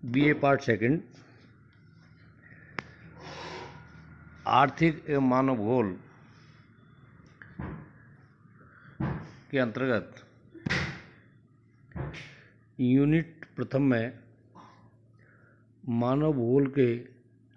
BA part second आर्थिक एवं मानव भूगोल के अंतर्गत यूनिट प्रथम में मानव भूगोल के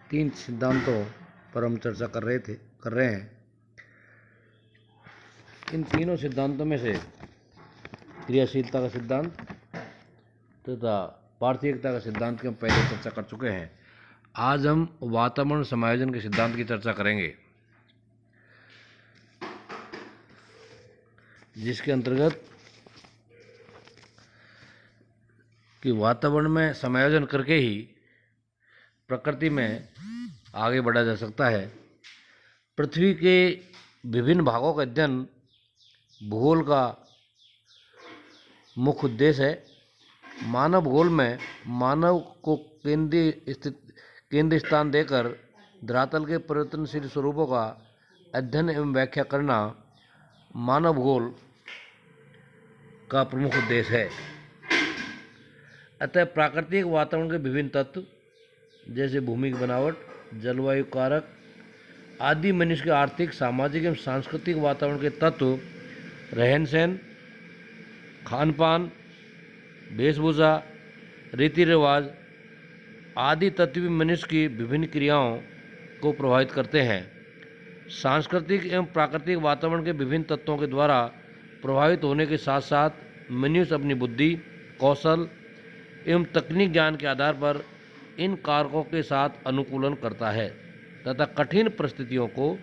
3 सिद्धांतों पर हम चर्चा कर रहे हैं। इन तीनों सिद्धांतों में से क्रियाशीलता का सिद्धांत तथा पारस्यिकता का सिद्धांत की हम पहले चर्चा कर चुके हैं। आज हम वातावरण समायोजन के सिद्धांत की चर्चा करेंगे, जिसके अंतर्गत कि वातावरण में समायोजन करके ही प्रकृति में आगे बढ़ा जा सकता है। पृथ्वी के विभिन्न भागों का अध्ययन भूगोल का मुख्य उद्देश्य है। मानव भूगोल में मानव को केंद्र स्थान देकर धरातल के परिवर्तनशील स्वरूपों का अध्ययन एवं व्याख्या करना मानव भूगोल का प्रमुख उद्देश्य है। अतः प्राकृतिक वातावरण के विभिन्न तत्व जैसे भूमि की बनावट, जलवायु कारक आदि, मनुष्य के आर्थिक, सामाजिक एवं सांस्कृतिक वातावरण के तत्व, रहन सहन, खान पान, वेशभूषा, रीति रिवाज आदि तत्व भी मनुष्य की विभिन्न क्रियाओं को प्रभावित करते हैं। सांस्कृतिक एवं प्राकृतिक वातावरण के विभिन्न तत्वों के द्वारा प्रभावित होने के साथ साथ मनुष्य अपनी बुद्धि, कौशल एवं तकनीक ज्ञान के आधार पर इन कारकों के साथ अनुकूलन करता है तथा कठिन परिस्थितियों को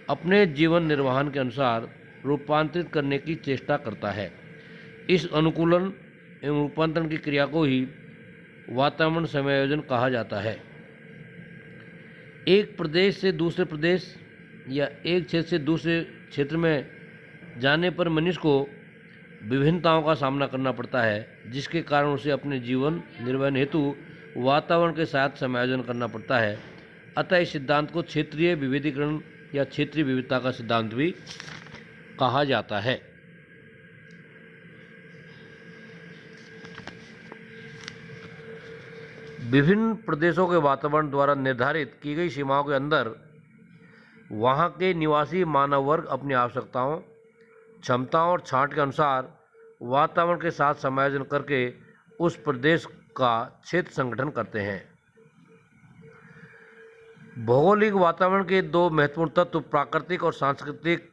अपने जीवन निर्वहन के अनुसार रूपांतरित करने की चेष्टा करता है। इस अनुकूलन एवं रूपांतरण की क्रिया को ही वातावरण समायोजन कहा जाता है। एक प्रदेश से दूसरे प्रदेश या एक क्षेत्र से दूसरे क्षेत्र में जाने पर मनुष्य को विभिन्नताओं का सामना करना पड़ता है, जिसके कारण उसे अपने जीवन निर्वहन हेतु वातावरण के साथ समायोजन करना पड़ता है। अतः इस सिद्धांत को क्षेत्रीय विविधीकरण या क्षेत्रीय विविधता का सिद्धांत भी कहा जाता है। विभिन्न प्रदेशों के वातावरण द्वारा निर्धारित की गई सीमाओं के अंदर वहाँ के निवासी मानव वर्ग अपनी आवश्यकताओं, क्षमताओं और छांट के अनुसार वातावरण के साथ समायोजन करके उस प्रदेश का क्षेत्र संगठन करते हैं। भौगोलिक वातावरण के 2 महत्वपूर्ण तत्व प्राकृतिक और सांस्कृतिक,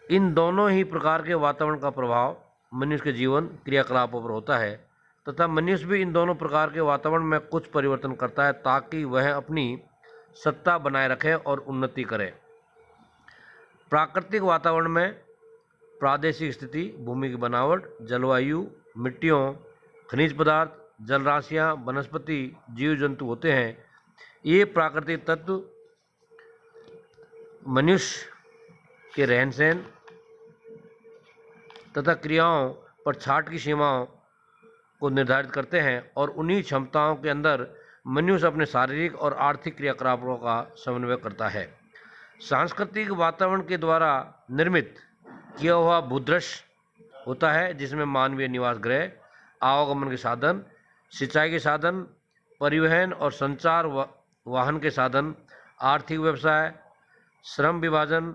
इन दोनों ही प्रकार के वातावरण का प्रभाव मनुष्य के जीवन क्रियाकलापों पर होता है तथा मनुष्य भी इन दोनों प्रकार के वातावरण में कुछ परिवर्तन करता है ताकि वह अपनी सत्ता बनाए रखे और उन्नति करे। प्राकृतिक वातावरण में प्रादेशिक स्थिति, भूमि की बनावट, जलवायु, मिट्टियों, खनिज पदार्थ, जलराशियाँ, वनस्पति, जीव जंतु होते हैं। ये प्राकृतिक तत्व मनुष्य के रहन सहन तथा क्रियाओं पर छाट की सीमाओं को निर्धारित करते हैं और उन्हीं क्षमताओं के अंदर मनुष्य अपने शारीरिक और आर्थिक क्रियाकलापों का समन्वय करता है। सांस्कृतिक वातावरण के द्वारा निर्मित किया हुआ भूदृश्य होता है, जिसमें मानवीय निवास गृह, आवागमन के साधन, सिंचाई के साधन, परिवहन और संचार वाहन के साधन, आर्थिक व्यवसाय, श्रम विभाजन,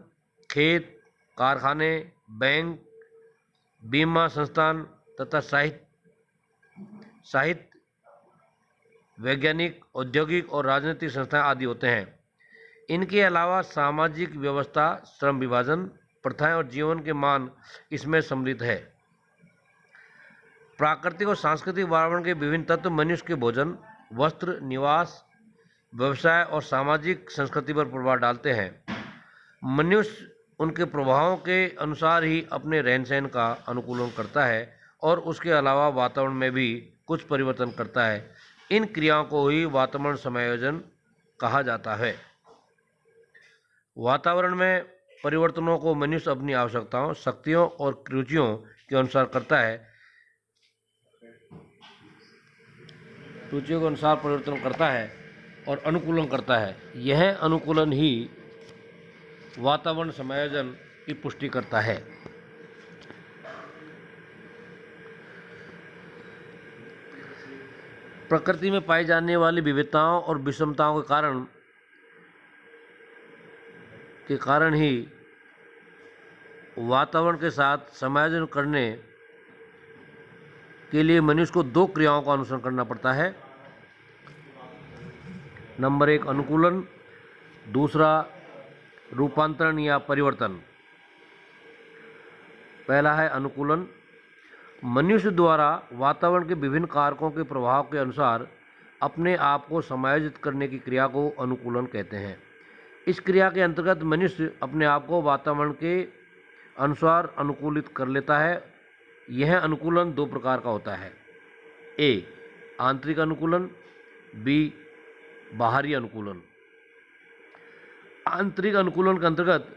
खेत, कारखाने, बैंक, बीमा संस्थान तथा साहित्य, वैज्ञानिक, औद्योगिक और राजनीतिक संस्थाएं आदि होते हैं। इनके अलावा सामाजिक व्यवस्था, श्रम विभाजन, प्रथाएं और जीवन के मान इसमें सम्मिलित है। प्राकृतिक और सांस्कृतिक वातावरण के विभिन्न तत्व मनुष्य के भोजन, वस्त्र, निवास, व्यवसाय और सामाजिक संस्कृति पर प्रभाव डालते हैं। मनुष्य उनके प्रभावों के अनुसार ही अपने रहन सहन का अनुकूलन करता है और उसके अलावा वातावरण में भी कुछ परिवर्तन करता है। इन क्रियाओं को ही वातावरण समायोजन कहा जाता है। वातावरण में परिवर्तनों को मनुष्य अपनी आवश्यकताओं, शक्तियों और रुचियों के अनुसार करता है। रुचियों के अनुसार परिवर्तन करता है और अनुकूलन करता है। यह अनुकूलन ही वातावरण समायोजन की पुष्टि करता है। प्रकृति में पाई जाने वाली विविधताओं और विषमताओं के कारण ही वातावरण के साथ समायोजन करने के लिए मनुष्य को दो क्रियाओं का अनुसरण करना पड़ता है। नंबर 1 अनुकूलन, दूसरा रूपांतरण या परिवर्तन। पहला है अनुकूलन। मनुष्य द्वारा वातावरण के विभिन्न कारकों के प्रभाव के अनुसार अपने आप को समायोजित करने की क्रिया को अनुकूलन कहते हैं। इस क्रिया के अंतर्गत मनुष्य अपने आप को वातावरण के अनुसार अनुकूलित कर लेता है। यह अनुकूलन दो प्रकार का होता है। ए आंतरिक अनुकूलन, बी बाहरी अनुकूलन। आंतरिक अनुकूलन के अंतर्गत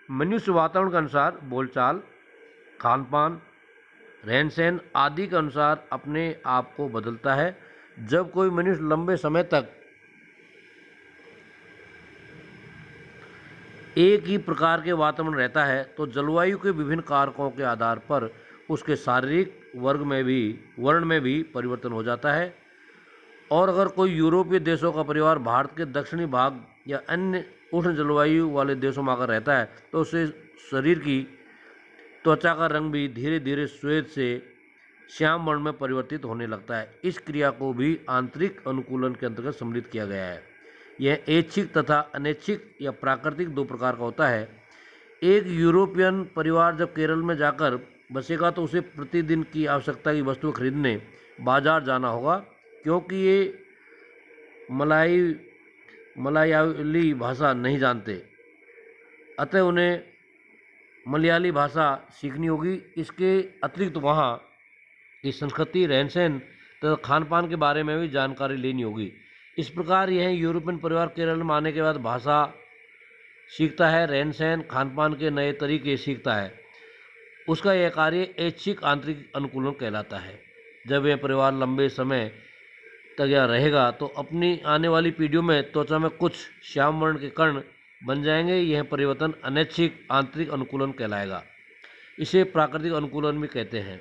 मनुष्य वातावरण के अनुसार बोलचाल, खान पान, रहन सहन आदि के अनुसार अपने आप को बदलता है। जब कोई मनुष्य लंबे समय तक एक ही प्रकार के वातावरण रहता है तो जलवायु के विभिन्न कारकों के आधार पर उसके शारीरिक वर्ण में भी परिवर्तन हो जाता है। और अगर कोई यूरोपीय देशों का परिवार भारत के दक्षिणी भाग या अन्य उष्ण जलवायु वाले देशों में आकर रहता है तो उससे शरीर की त्वचा का रंग भी धीरे धीरे श्वेत से श्याम वर्ण में परिवर्तित होने लगता है। इस क्रिया को भी आंतरिक अनुकूलन के अंतर्गत सम्मिलित किया गया है। यह ऐच्छिक तथा अनैच्छिक या प्राकृतिक दो प्रकार का होता है। एक यूरोपियन परिवार जब केरल में जाकर बसेगा तो उसे प्रतिदिन की आवश्यकता की वस्तु खरीदने बाजार जाना होगा, क्योंकि ये मलयाली भाषा नहीं जानते, अतः उन्हें मलयाली भाषा सीखनी होगी। इसके अतिरिक्त वहाँ की संस्कृति, रहन सहन तथा खान पान के बारे में भी जानकारी लेनी होगी। इस प्रकार यह यूरोपियन परिवार केरल में आने के बाद भाषा सीखता है, रहन सहन, खान पान के नए तरीके सीखता है। उसका यह कार्य ऐच्छिक आंतरिक अनुकूलन कहलाता है। जब यह परिवार लंबे समय तक यहाँ रहेगा तो अपनी आने वाली पीढ़ियों में त्वचा में कुछ श्याम वर्ण के कण बन जाएंगे। यह परिवर्तन अनैच्छिक आंतरिक अनुकूलन कहलाएगा। इसे प्राकृतिक अनुकूलन भी कहते हैं।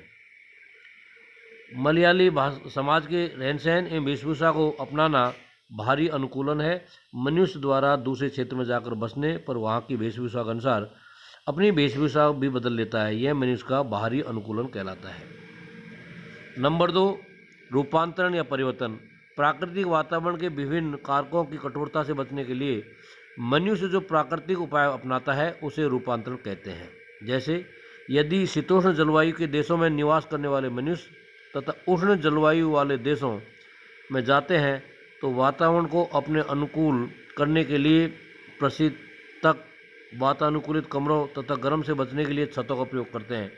मलयाली समाज के रहन सहन एवं वेशभूषा को अपनाना बाहरी अनुकूलन है। मनुष्य द्वारा दूसरे क्षेत्र में जाकर बसने पर वहाँ की वेशभूषा के अनुसार अपनी वेशभूषा भी बदल लेता है। यह मनुष्य का बाहरी अनुकूलन कहलाता है। नंबर 2 रूपांतरण या परिवर्तन। प्राकृतिक वातावरण के विभिन्न कारकों की कठोरता से बचने के लिए मनुष्य जो प्राकृतिक उपाय अपनाता है उसे रूपांतरण कहते हैं। जैसे यदि शीतोष्ण जलवायु के देशों में निवास करने वाले मनुष्य तथा उष्ण जलवायु वाले देशों में जाते हैं तो वातावरण को अपने अनुकूल करने के लिए प्रशीतक, वातानुकूलित कमरों तथा गर्म से बचने के लिए छतों का प्रयोग करते हैं।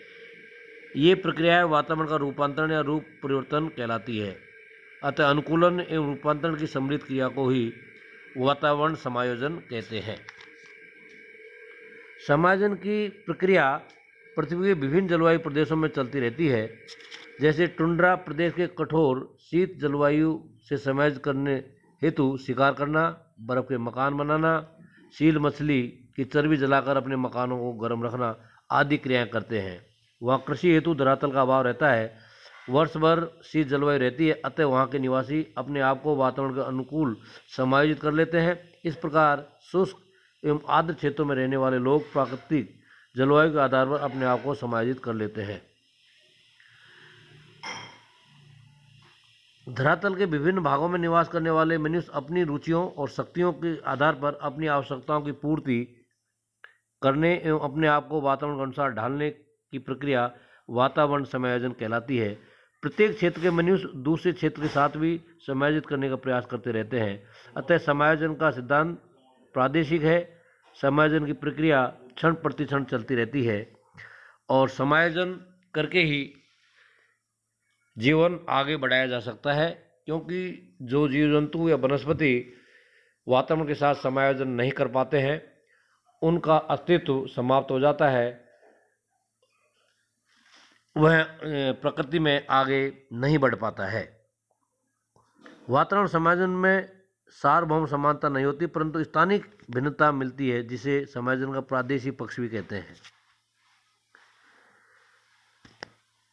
ये प्रक्रियाएं वातावरण का रूपांतरण या रूप परिवर्तन कहलाती है। अतः अनुकूलन एवं रूपांतरण की सम्मिलित क्रिया को ही वातावरण समायोजन कहते हैं। समायोजन की प्रक्रिया पृथ्वी के विभिन्न जलवायु प्रदेशों में चलती रहती है। जैसे टुंड्रा प्रदेश के कठोर शीत जलवायु से समायोजन करने हेतु शिकार करना, बर्फ के मकान बनाना, सील मछली की चर्बी जलाकर अपने मकानों को गर्म रखना आदि क्रियाएं करते हैं। वहाँ कृषि हेतु धरातल का अभाव रहता है, वर्ष भर शीत जलवायु रहती है, अतः वहाँ के निवासी अपने आप को वातावरण के अनुकूल समायोजित कर लेते हैं। इस प्रकार शुष्क एवं आर्द्र क्षेत्रों में रहने वाले लोग प्राकृतिक जलवायु के आधार पर अपने आप को समायोजित कर लेते हैं। धरातल के विभिन्न भागों में निवास करने वाले मनुष्य अपनी रुचियों और शक्तियों के आधार पर अपनी आवश्यकताओं की पूर्ति करने एवं अपने आप को वातावरण के अनुसार ढालने की प्रक्रिया वातावरण समायोजन कहलाती है। प्रत्येक क्षेत्र के मनुष्य दूसरे क्षेत्र के साथ भी समायोजित करने का प्रयास करते रहते हैं। अतः समायोजन का सिद्धांत प्रादेशिक है। समायोजन की प्रक्रिया क्षण प्रति क्षण चलती रहती है और समायोजन करके ही जीवन आगे बढ़ाया जा सकता है, क्योंकि जो जीव जंतु या वनस्पति वातावरण के साथ समायोजन नहीं कर पाते हैं उनका अस्तित्व समाप्त हो जाता है, वह प्रकृति में आगे नहीं बढ़ पाता है। वातावरण समायोजन में सार्वभौम समानता नहीं होती, परंतु स्थानिक भिन्नता मिलती है, जिसे समायोजन का प्रादेशिक पक्ष भी कहते हैं।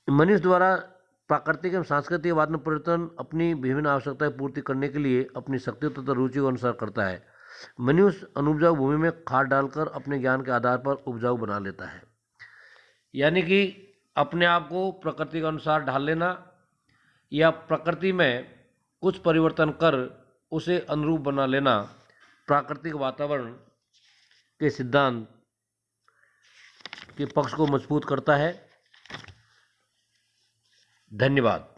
मनुष्य द्वारा प्राकृतिक एवं सांस्कृतिक वातावरण परिवर्तन अपनी विभिन्न आवश्यकताएं पूर्ति करने के लिए अपनी शक्तियों तथा रुचि के अनुसार करता है। मनुष्य अनुपजाऊ भूमि में खाद डालकर अपने ज्ञान के आधार पर उपजाऊ बना लेता है। यानी कि अपने आप को प्रकृति के अनुसार ढाल लेना या प्रकृति में कुछ परिवर्तन कर उसे अनुरूप बना लेना प्राकृतिक वातावरण के सिद्धांत के पक्ष को मजबूत करता है। धन्यवाद।